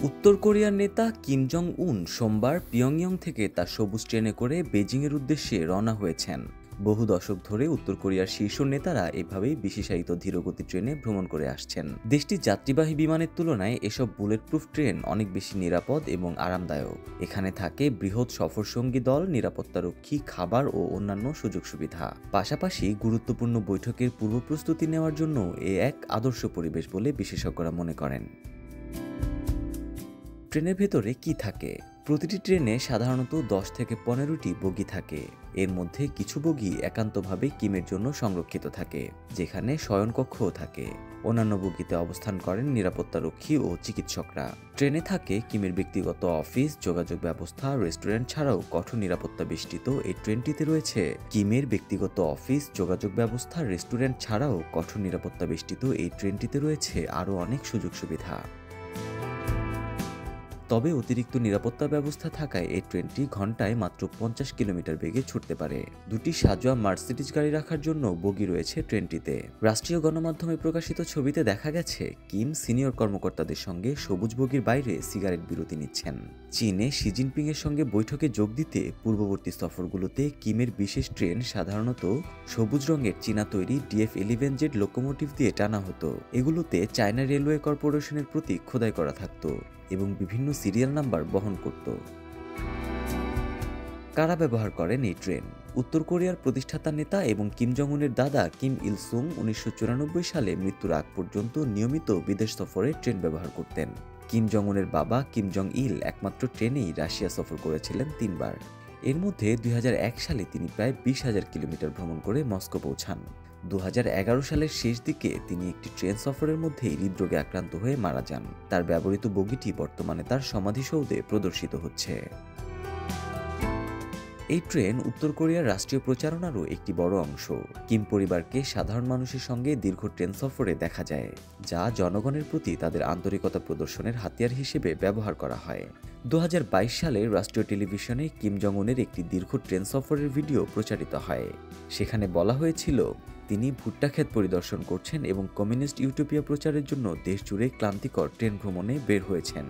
উত্তর কোরিয়ার নেতা কিম জং উন সোমবার পিয়ংইয়ং থেকে তার সবুজ ট্রেনে করে বেজিংয়ের উদ্দেশ্যে রওনা হয়েছেন। বহু দশক ধরে উত্তর কোরিয়ার শীর্ষ নেতারা এভাবেই বিশেষায়িত ধীরগতি ট্রেনে ভ্রমণ করে আসছেন। দেশটির যাত্রীবাহী বিমানের তুলনায় এসব বুলেটপ্রুফ ট্রেন অনেক বেশি নিরাপদ এবং আরামদায়ক। এখানে থাকে বৃহৎ সফরসঙ্গী দল, নিরাপত্তারক্ষী, খাবার ও অন্যান্য সুযোগ সুবিধা। পাশাপাশি গুরুত্বপূর্ণ বৈঠকের পূর্ব প্রস্তুতি নেওয়ার জন্য এক আদর্শ পরিবেশ বলে বিশেষজ্ঞরা মনে করেন। ট্রেনের ভেতরে কি থাকে? প্রতিটি ট্রেনে সাধারণত 10 থেকে 15টি বগি থাকে। এর মধ্যে কিছু বগি একান্তভাবে কিমের জন্য সংরক্ষিত থাকে, যেখানে শয়নকক্ষও থাকে। অন্যান্য বগিতে অবস্থান করেন নিরাপত্তারক্ষী ও চিকিৎসকরা। ট্রেনে থাকে কিমের ব্যক্তিগত অফিস, যোগাযোগ ব্যবস্থা, রেস্টুরেন্ট ছাড়াও কঠোর নিরাপত্তা বেষ্টিত এই ট্রেনটিতে রয়েছে কিমের ব্যক্তিগত অফিস, যোগাযোগ ব্যবস্থা, রেস্টুরেন্ট ছাড়াও কঠোর নিরাপত্তা বেষ্টিত এই ট্রেনটিতে রয়েছে আরও অনেক সুযোগ সুবিধা। তবে অতিরিক্ত নিরাপত্তা ব্যবস্থা থাকায় এই ট্রেনটি ঘন্টায় মাত্র 50 কিলোমিটার বেগে ছুটতে পারে। দুটি সাজোয়া মার্সিডিজ গাড়ি রাখার জন্য বগি রয়েছে ট্রেনটিতে। রাষ্ট্রীয় গণমাধ্যমে প্রকাশিত ছবিতে দেখা গেছে কিম সিনিয়র কর্মকর্তাদের সঙ্গে সবুজ বগির বাইরে সিগারেট বিরতি নিচ্ছেন। চীনে শি জিনপিং এর সঙ্গে বৈঠকে যোগ দিতে পূর্ববর্তী সফরগুলোতে কিমের বিশেষ ট্রেন সাধারণত সবুজ রঙের চীনা তৈরি DF-11Z লোকোমোটিভ দিয়ে টানা হতো। এগুলোতে চায়না রেলওয়ে কর্পোরেশনের প্রতীক খোদাই করা থাকতো এবং বিভিন্ন সিরিয়াল নাম্বার বহন করত। কারা ব্যবহার করেন এই ট্রেন? উত্তর কোরিয়ার প্রতিষ্ঠাতা নেতা এবং কিম জং উনের দাদা কিম ইল সুং 1994 সালে মৃত্যুর আগ পর্যন্ত নিয়মিত বিদেশ সফরে ট্রেন ব্যবহার করতেন। কিম জং উনের বাবা কিম জং ইল একমাত্র ট্রেনেই রাশিয়া সফর করেছিলেন 3 বার। এর মধ্যে 2001 সালে তিনি প্রায় 20,000 কিলোমিটার ভ্রমণ করে মস্কো পৌঁছান। 2011 সালের শেষ দিকে তিনি একটি ট্রেন সফরের মধ্যেই হৃদরোগে আক্রান্ত হয়ে মারা যান। তার ব্যবহৃত বগিটি বর্তমানে তার সমাধিসৌধে প্রদর্শিত হচ্ছে। এই ট্রেন উত্তর কোরিয়ার রাষ্ট্রীয় প্রচারণারও একটি বড় অংশ। কিম পরিবারকে সাধারণ মানুষের সঙ্গে দীর্ঘ ট্রেন সফরে দেখা যায়, যা জনগণের প্রতি তাদের আন্তরিকতা প্রদর্শনের হাতিয়ার হিসেবে ব্যবহার করা হয়। 2022 সালে রাষ্ট্রীয় টেলিভিশনে কিম জং উনের একটি দীর্ঘ ট্রেন সফরের ভিডিও প্রচারিত হয়। সেখানে বলা হয়েছিল তিনি ভুট্টা ক্ষেত পরিদর্শন করছেন এবং কমিউনিস্ট ইউটোপিয়া প্রচারের জন্য দেশজুড়ে ক্লান্তিকর ট্রেন ভ্রমণে বের হয়েছেন।